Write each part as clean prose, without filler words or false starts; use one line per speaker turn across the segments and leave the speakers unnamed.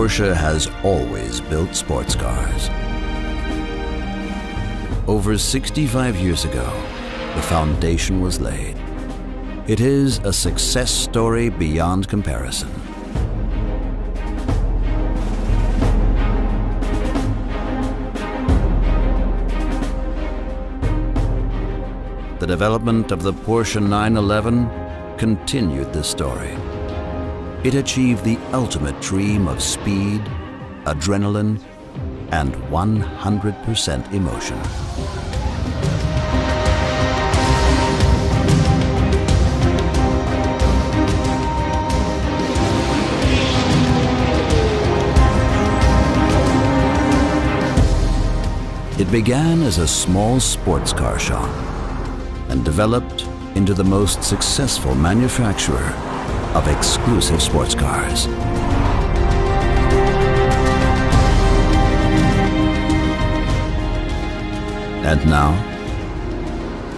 Porsche has always built sports cars. Over 65 years ago, the foundation was laid. It is a success story beyond comparison. The development of the Porsche 911 continued this story. It achieved the ultimate dream of speed, adrenaline, and 100% emotion. It began as a small sports car shop and developed into the most successful manufacturer of exclusive sports cars. And now,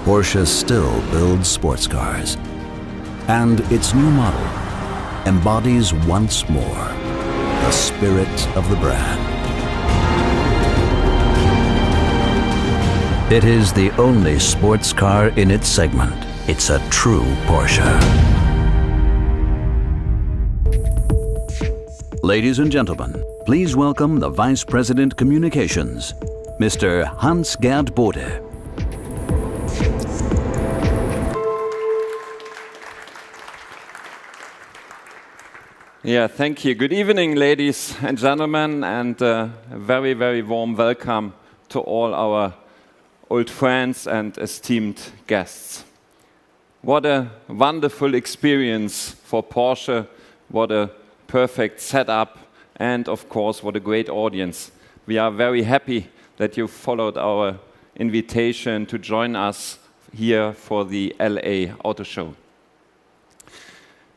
Porsche still builds sports cars, and its new model embodies once more the spirit of the brand. It is the only sports car in its segment. It's a true Porsche. Ladies and gentlemen, please welcome the Vice President Communications, Mr. Hans-Gerd Bode.
Yeah, thank you. Good evening, ladies and gentlemen, and a very, very warm welcome to all our old friends and esteemed guests. What a wonderful experience for Porsche, what a perfect setup, and of course, what a great audience. We are very happy that you followed our invitation to join us here for the LA Auto Show.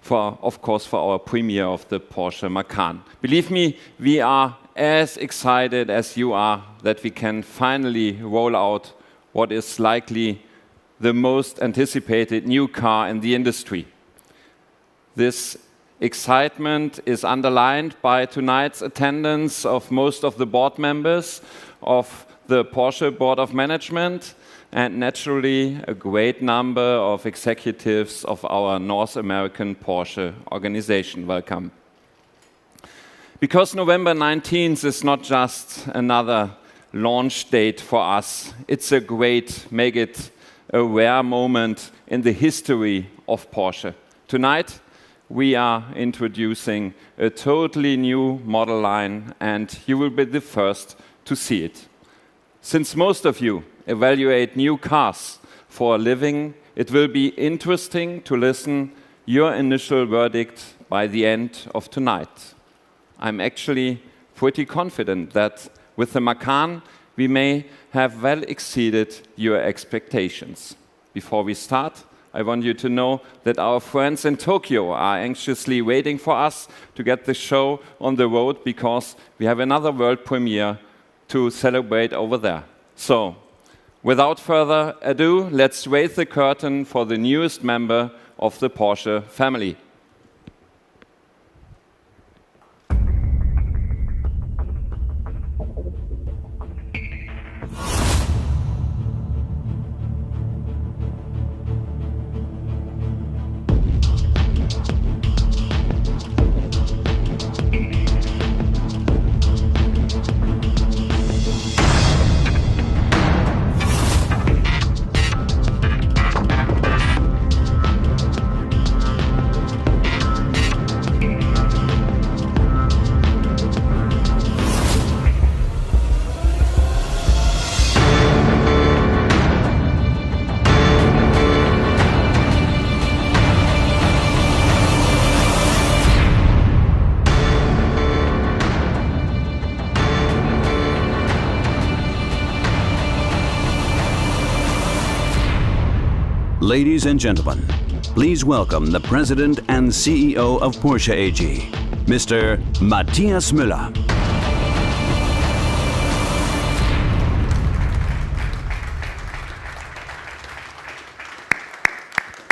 Of course, for our premiere of the Porsche Macan. Believe me, we are as excited as you are that we can finally roll out what is likely the most anticipated new car in the industry. This excitement is underlined by tonight's attendance of most of the board members of the Porsche Board of Management, and naturally a great number of executives of our North American Porsche organization. Welcome. Because November 19th is not just another launch date for us, it's a great, make it a rare moment in the history of Porsche. Tonight, we are introducing a totally new model line, and you will be the first to see it. Since most of you evaluate new cars for a living, it will be interesting to listen your initial verdict by the end of tonight. I'm actually pretty confident that with the Macan, we may have well exceeded your expectations. Before we start, I want you to know that our friends in Tokyo are anxiously waiting for us to get the show on the road because we have another world premiere to celebrate over there. So, without further ado, let's raise the curtain for the newest member of the Porsche family.
Ladies and gentlemen, please welcome the President and CEO of Porsche AG, Mr. Matthias Müller.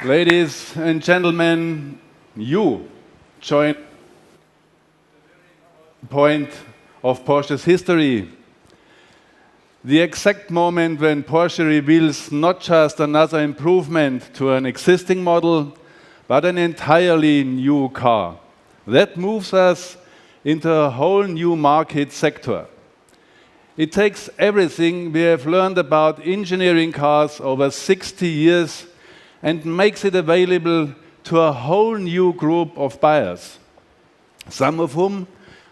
Ladies and gentlemen, you join point of Porsche's history. The exact moment when Porsche reveals not just another improvement to an existing model, but an entirely new car. That moves us into a whole new market sector. It takes everything we have learned about engineering cars over 60 years and makes it available to a whole new group of buyers, some of whom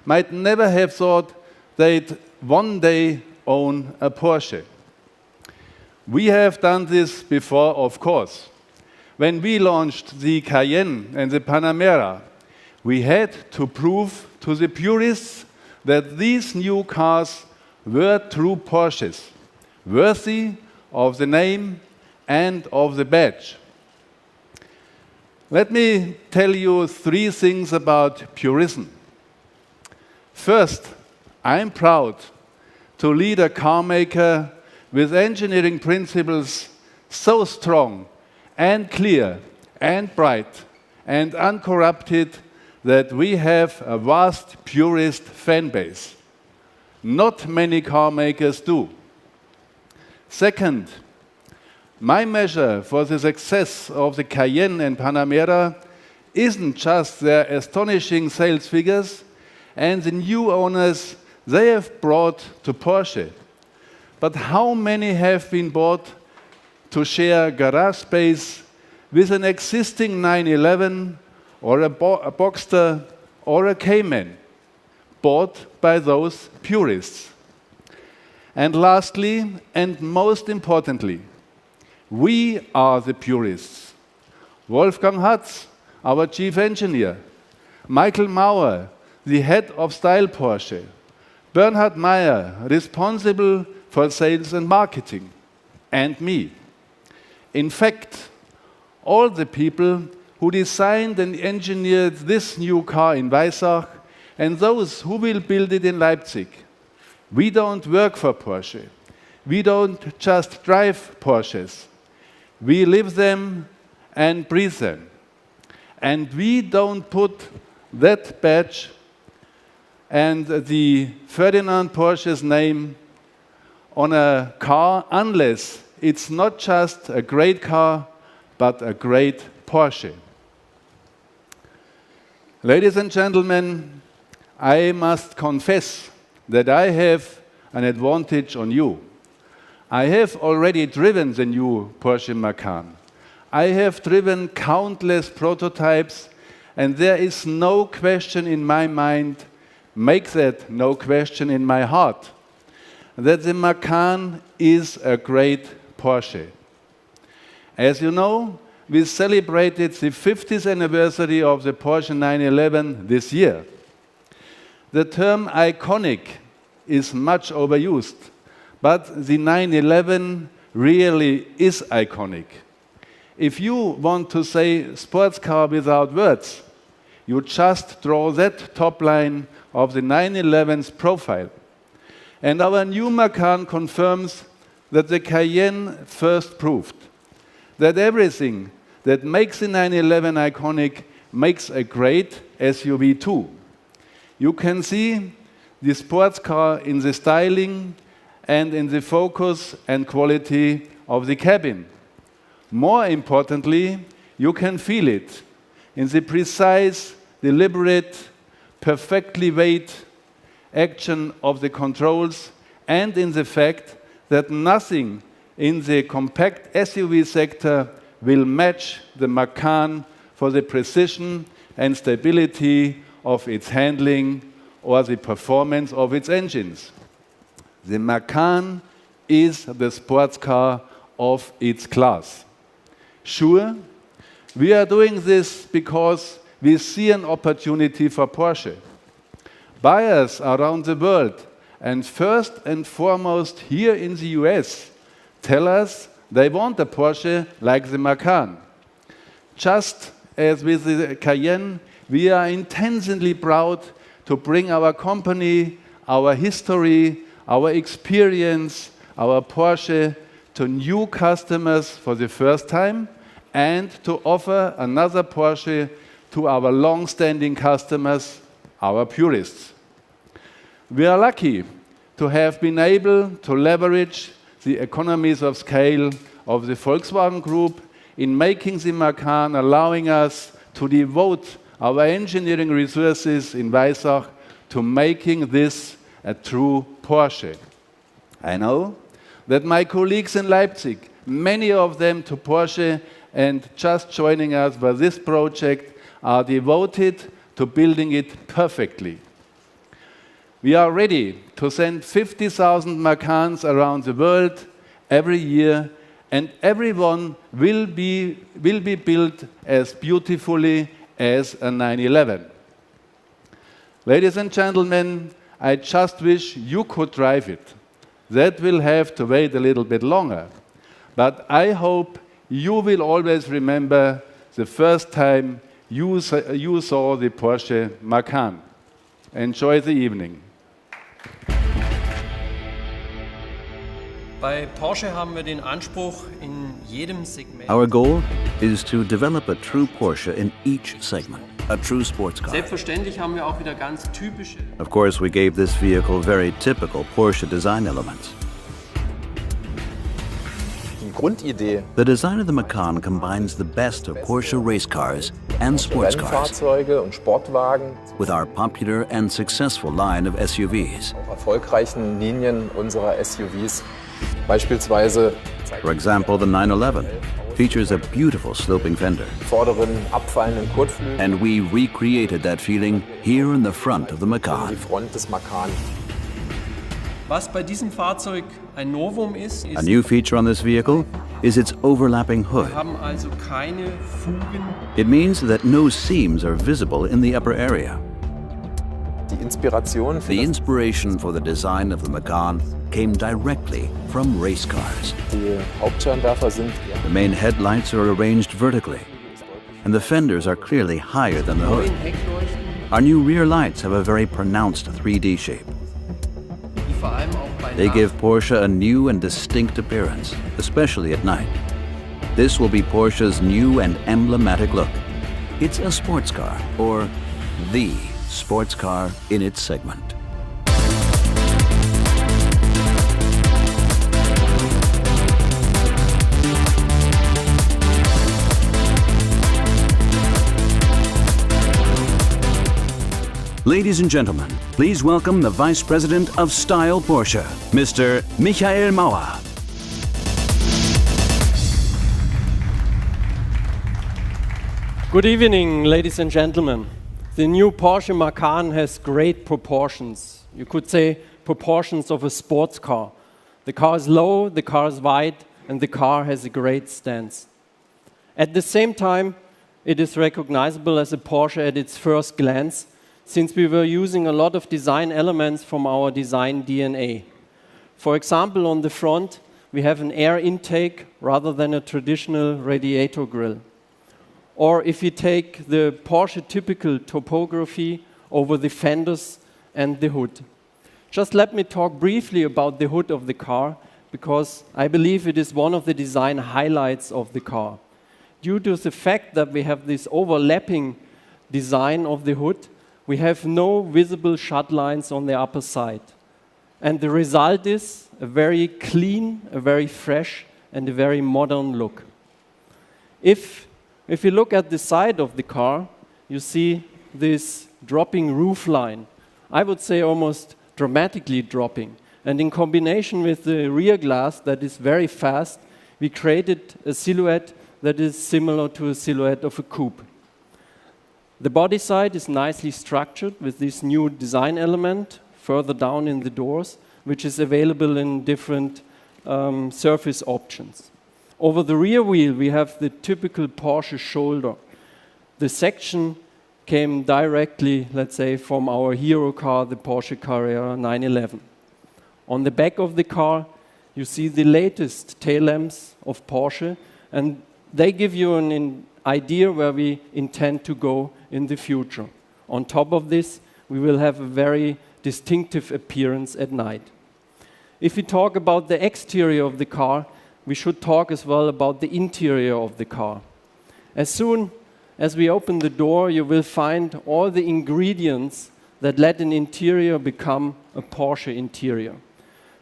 might never have thought they'd one day own a Porsche. We have done this before, of course. When we launched the Cayenne and the Panamera, we had to prove to the purists that these new cars were true Porsches, worthy of the name and of the badge. Let me tell you 3 things about purism. First, I'm proud to lead a car maker with engineering principles so strong and clear and bright and uncorrupted that we have a vast purist fan base. Not many car makers do. Second, my measure for the success of the Cayenne and Panamera isn't just their astonishing sales figures and the new owners they have brought to Porsche, but how many have been bought to share garage space with an existing 911 or a Boxster or a Cayman, bought by those purists. And lastly, and most importantly, we are the purists. Wolfgang Hatz, our chief engineer, Michael Mauer, the head of Style Porsche, Bernhard Meyer, responsible for sales and marketing, and me. In fact, all the people who designed and engineered this new car in Weissach and those who will build it in Leipzig, we don't work for Porsche. We don't just drive Porsches. We live them and breathe them. And we don't put that badge and the Ferdinand Porsche's name on a car unless it's not just a great car, but a great Porsche. Ladies and gentlemen, I must confess that I have an advantage on you. I have already driven the new Porsche Macan. I have driven countless prototypes, and there is no question in my mind, make that no question in my heart, that the Macan is a great Porsche. As you know, we celebrated the 50th anniversary of the Porsche 911 this year. The term iconic is much overused, but the 911 really is iconic. If you want to say sports car without words, you just draw that top line of the 911's profile. And our new Macan confirms that the Cayenne first proved that everything that makes the 911 iconic makes a great SUV too. You can see the sports car in the styling and in the focus and quality of the cabin. More importantly, you can feel it in the precise, deliberate, perfectly weighed action of the controls and in the fact that nothing in the compact SUV sector will match the Macan for the precision and stability of its handling or the performance of its engines. The Macan is the sports car of its class. Sure, we are doing this because we see an opportunity for Porsche. Buyers around the world, and first and foremost here in the US, tell us they want a Porsche like the Macan. Just as with the Cayenne, we are intensely proud to bring our company, our history, our experience, our Porsche to new customers for the first time and to offer another Porsche to our long-standing customers, our purists. We are lucky to have been able to leverage the economies of scale of the Volkswagen Group in making the Macan, allowing us to devote our engineering resources in Weissach to making this a true Porsche. I know that my colleagues in Leipzig, many of them to Porsche and just joining us for this project, are devoted to building it perfectly. We are ready to send 50,000 Macans around the world every year, and everyone will be built as beautifully as a 911. Ladies and gentlemen, I just wish you could drive it. That will have to wait a little bit longer. But I hope you will always remember the first time you saw the Porsche Macan. Enjoy the evening.
Bei Porsche haben wir den Anspruch, in jedem Segment
Our goal is to develop a true Porsche in each segment, a true sports car.
Selbstverständlich haben wir auch wieder ganz typische.
Of course, we gave this vehicle very typical Porsche design elements.
Die Grundidee,
The design of the Macan combines the best of Porsche race cars and sports cars
Rennfahrzeuge und Sportwagen,
with our popular and successful line of SUVs.
auch erfolgreichen Linien unserer SUVs. Beispielsweise
For example, the 911 features a beautiful sloping fender,
vorderen abfallenden Kotflügel,
and we recreated that feeling here in the front of the
die
Macan.
Front des Macan.
Was bei diesem Fahrzeug ein Novum ist,
A new feature on this vehicle is its overlapping hood.
wir haben also keine Fugen.
It means that no seams are visible in the upper area.
Die Inspiration für
The inspiration for the design of the Macan came directly from race cars.
die Hauptscheinwerfer sind
The main headlights are arranged vertically, and the fenders are clearly higher than the hood.
Heckleuchten,
Our new rear lights have a very pronounced 3D shape.
die vor allem auch bei
They give Porsche a new and distinct appearance, especially at night. This will be Porsche's new and emblematic look. It's a sports car, or the sports car in its segment. Ladies and gentlemen, please welcome the Vice President of Style Porsche, Mr. Michael Mauer.
Good evening, ladies and gentlemen. The new Porsche Macan has great proportions. You could say proportions of a sports car. The car is low, the car is wide, and the car has a great stance. At the same time, it is recognizable as a Porsche at its first glance, since we were using a lot of design elements from our design DNA. For example, on the front, we have an air intake rather than a traditional radiator grille. Or if you take the Porsche typical topography over the fenders and the hood. Just let me talk briefly about the hood of the car, because I believe it is one of the design highlights of the car. Due to the fact that we have this overlapping design of the hood, we have no visible shut lines on the upper side. And the result is a very clean, a very fresh, and a very modern look. If you look at the side of the car, you see this dropping roof line. I would say almost dramatically dropping. And in combination with the rear glass that is very fast, we created a silhouette that is similar to a silhouette of a coupe. The body side is nicely structured with this new design element further down in the doors, which is available in different surface options. Over the rear wheel, we have the typical Porsche shoulder. The section came directly, let's say, from our hero car, the Porsche Carrera 911. On the back of the car, you see the latest tail lamps of Porsche, and they give you an idea where we intend to go in the future. On top of this, we will have a very distinctive appearance at night. If we talk about the exterior of the car, we should talk as well about the interior of the car. As soon as we open the door, you will find all the ingredients that let an interior become a Porsche interior.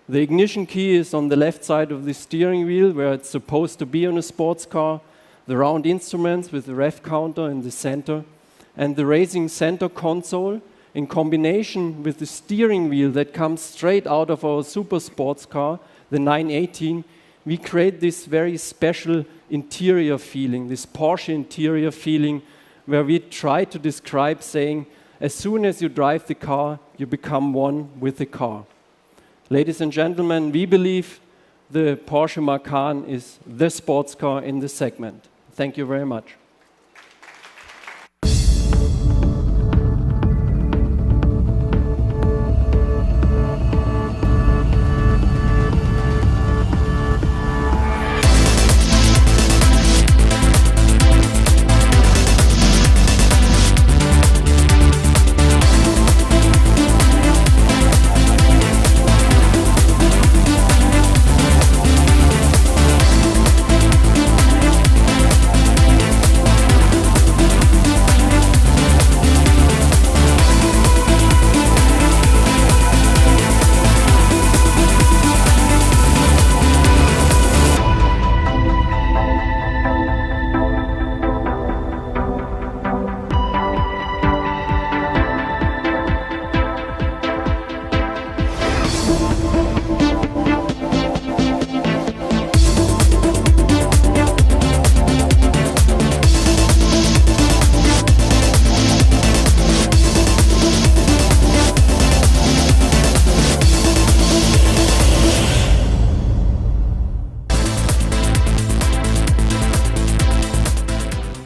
The ignition key is on the left side of the steering wheel, where it's supposed to be on a sports car, the round instruments with the rev counter in the center, and the racing center console in combination with the steering wheel that comes straight out of our super sports car, the 918, we create this very special interior feeling, this Porsche interior feeling, where we try to describe saying, as soon as you drive the car, you become one with the car. Ladies and gentlemen, we believe the Porsche Macan is the sports car in the segment. Thank you very much.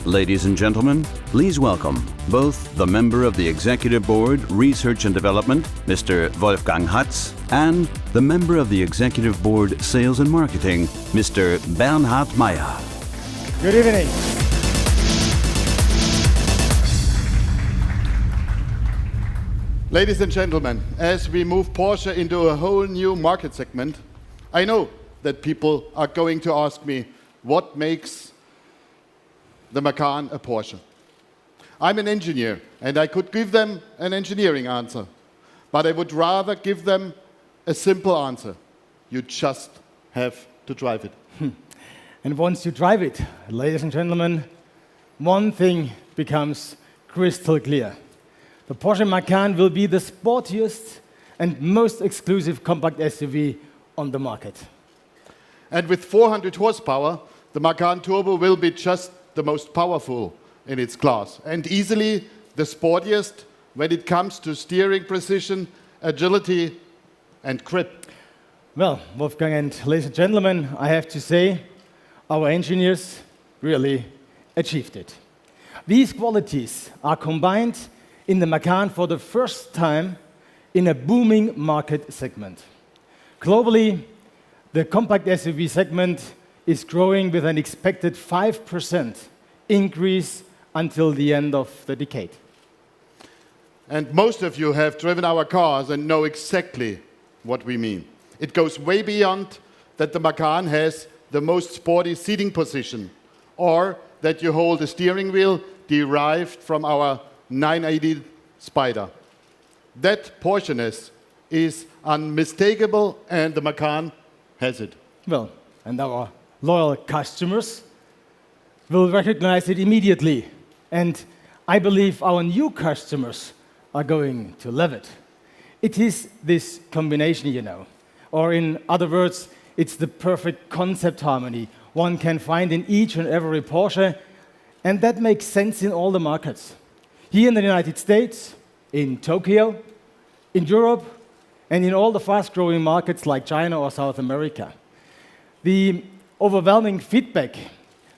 Ladies and gentlemen, please welcome both the member of the Executive Board, Research and Development, Mr. Wolfgang Hatz, and the member of the Executive Board, Sales and Marketing, Mr. Bernhard Meyer.
Good evening.
Ladies and gentlemen, as we move Porsche into a whole new market segment, I know that people are going to ask me what makes the Macan a Porsche. I'm an engineer, and I could give them an engineering answer, but I would rather give them a simple answer. You just have to drive it.
And once you drive it, ladies and gentlemen, one thing becomes crystal clear. The Porsche Macan will be the sportiest and most exclusive compact SUV on the market.
And with 400 horsepower, the Macan Turbo will be just the most powerful in its class, and easily the sportiest when it comes to steering precision, agility, and grip.
Well, Wolfgang and ladies and gentlemen, I have to say, our engineers really achieved it. These qualities are combined in the Macan for the first time in a booming market segment. Globally, the compact SUV segment is growing with an expected 5% increase until the end of the decade.
And most of you have driven our cars and know exactly what we mean. It goes way beyond that the Macan has the most sporty seating position, or that you hold a steering wheel derived from our 980 Spider. That Porsche-ness is unmistakable, and the Macan has it.
Well, and our loyal customers will recognize it immediately. And I believe our new customers are going to love it. It is this combination, you know. Or in other words, it's the perfect concept harmony one can find in each and every Porsche. And that makes sense in all the markets. Here in the United States, in Tokyo, in Europe, and in all the fast-growing markets like China or South America. The overwhelming feedback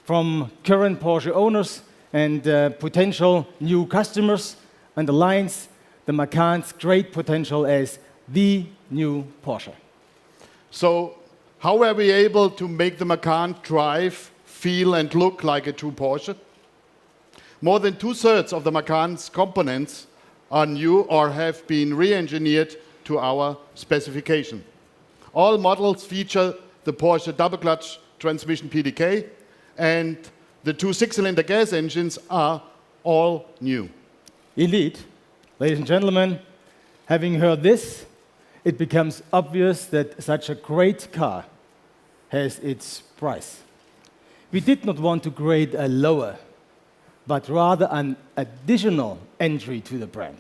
from current Porsche owners and potential new customers underlines the Macan's great potential as the new Porsche.
So, how were we able to make the Macan drive, feel, and look like a true Porsche? More than 2/3 of the Macan's components are new or have been re-engineered to our specification. All models feature the Porsche double-clutch transmission PDK, and the 2 6-cylinder gas engines are all new.
Indeed. Ladies and gentlemen, having heard this, it becomes obvious that such a great car has its price. We did not want to create a lower, but rather an additional entry to the brand.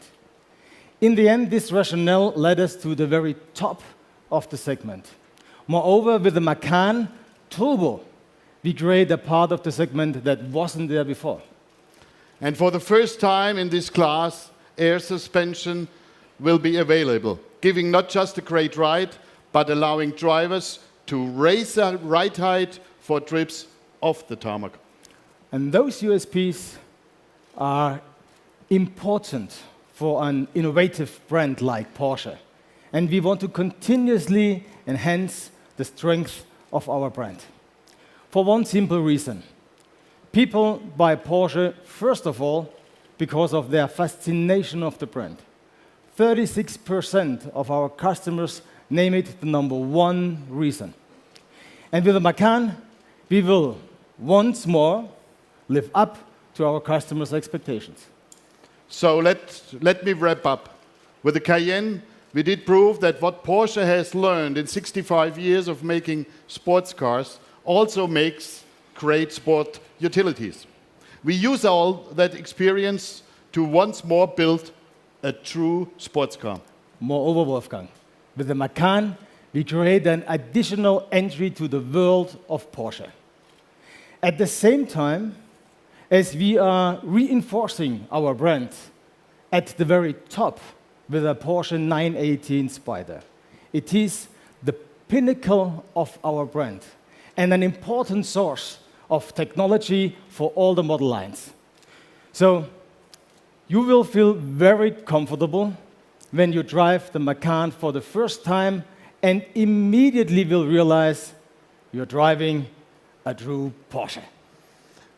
In the end, this rationale led us to the very top of the segment. Moreover, with the Macan Turbo, we create a part of the segment that wasn't there before.
And for the first time in this class, air suspension will be available, giving not just a great ride, but allowing drivers to raise their ride height for trips off the tarmac.
And those USPs are important for an innovative brand like Porsche. And we want to continuously enhance the strength of our brand. For one simple reason. People buy Porsche, first of all, because of their fascination of the brand. 36% of our customers name it the #1 reason. And with the Macan, we will once more live up to our customers' expectations.
So let me wrap up. With the Cayenne, we did prove that what Porsche has learned in 65 years of making sports cars also makes great sport utilities. We use all that experience to once more build a true sports car.
Moreover, Wolfgang, with the Macan, we create an additional entry to the world of Porsche. At the same time, as we are reinforcing our brand at the very top with a Porsche 918 Spyder. It is the pinnacle of our brand and an important source of technology for all the model lines. So you will feel very comfortable when you drive the Macan for the first time and immediately will realize you're driving a true Porsche.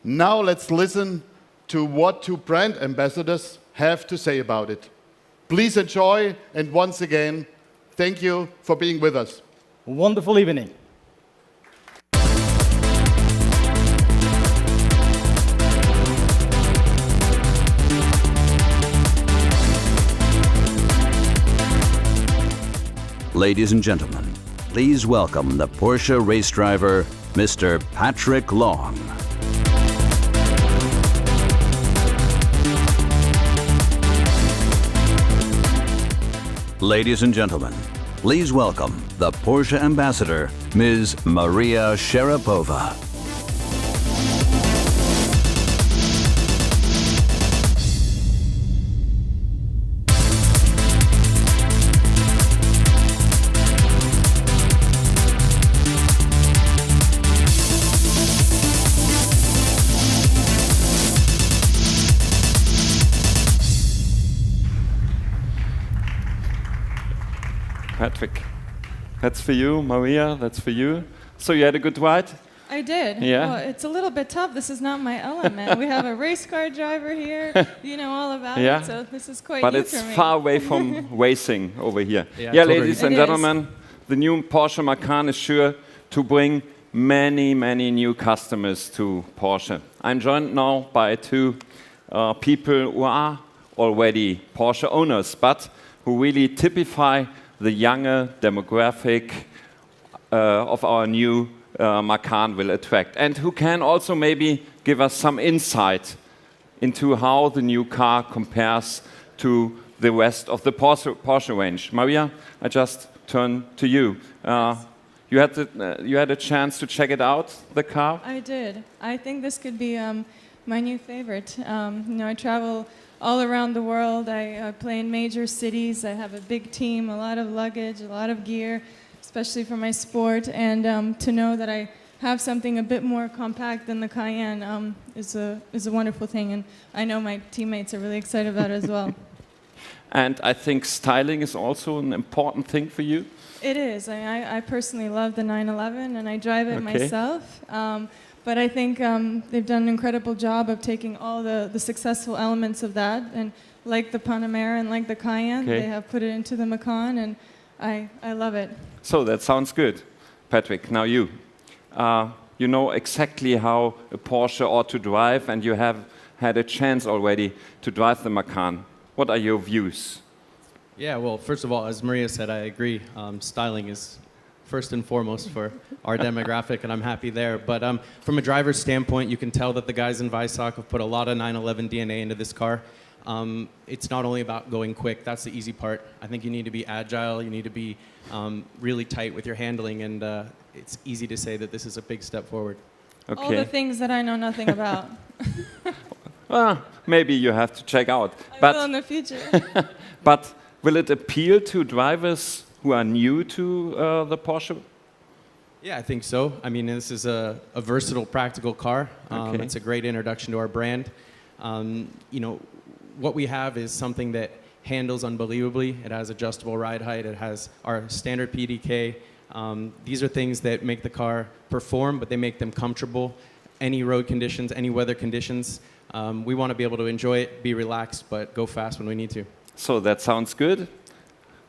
Now let's listen to what two brand ambassadors have to say about it. Please enjoy, and once again, thank you for being with us.
Wonderful evening.
Ladies and gentlemen, please welcome the Porsche race driver, Mr. Patrick Long. Ladies and gentlemen, please welcome the Porsche ambassador, Ms. Maria Sharapova.
Patrick, that's for you. Maria, that's for you. So you had a good ride?
I did.
Yeah.
Well, it's a little bit tough. This is not my element. We have a race car driver here. You know all about
Yeah.
it, so this is quite
But
new
it's
for me.
far away from racing over here.
Yeah,
Yeah,
totally.
ladies and
It is.
gentlemen, the new Porsche Macan is sure to bring many, many new customers to Porsche. I'm joined now by two people who are already Porsche owners, but who really typify the younger demographic of our new Macan will attract, and who can also maybe give us some insight into how the new car compares to the rest of the Porsche range. Maria, I just turn to you. You had a chance to check it out, the car?
I did. I think this could be my new favorite. You know, I travel all around the world. I play in major cities. I have a big team, a lot of luggage, a lot of gear, especially for my sport. And to know that I have something a bit more compact than the Cayenne is a wonderful thing. And I know my teammates are really excited about it as well.
And I think styling is also an important thing for you.
It is. I personally love the 911, and I drive it
Okay.
myself. But I think they've done an incredible job of taking all the successful elements of that, and like the Panamera and like the Cayenne,
Okay.
they have put it into the Macan, and I love it.
So that sounds good. Patrick, now you. You know exactly how a Porsche ought to drive, and you have had a chance already to drive the Macan. What are your views?
Yeah, well, first of all, as Maria said, I agree. Styling is first and foremost for our demographic, and I'm happy there. But from a driver's standpoint, you can tell that the guys in Weissach have put a lot of 911 DNA into this car. It's not only about going quick, that's the easy part. I think you need to be agile, you need to be really tight with your handling, and it's easy to say that this is a big step forward.
Okay.
All the things that I know nothing about.
Well, maybe you have to check out.
I will in the future.
But will it appeal to drivers who are new to the Porsche?
Yeah, I think so. I mean, this is a versatile, practical car.
Okay.
It's a great introduction to our brand. You know, what we have is something that handles unbelievably. It has adjustable ride height. It has our standard PDK. These are things that make the car perform, but they make them comfortable. Any road conditions, any weather conditions. We want to be able to enjoy it, be relaxed, but go fast when we need to.
So that sounds good.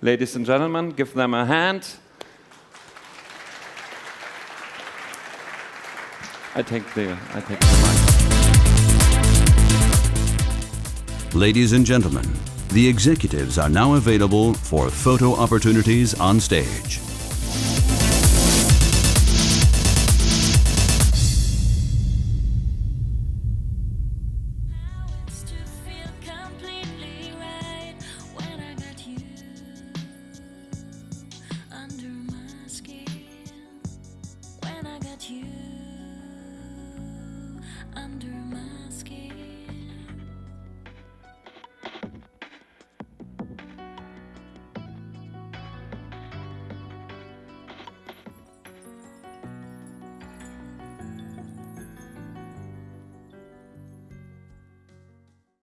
Ladies and gentlemen, give them a hand. I take the mic.
Ladies and gentlemen, the executives are now available for photo opportunities on stage.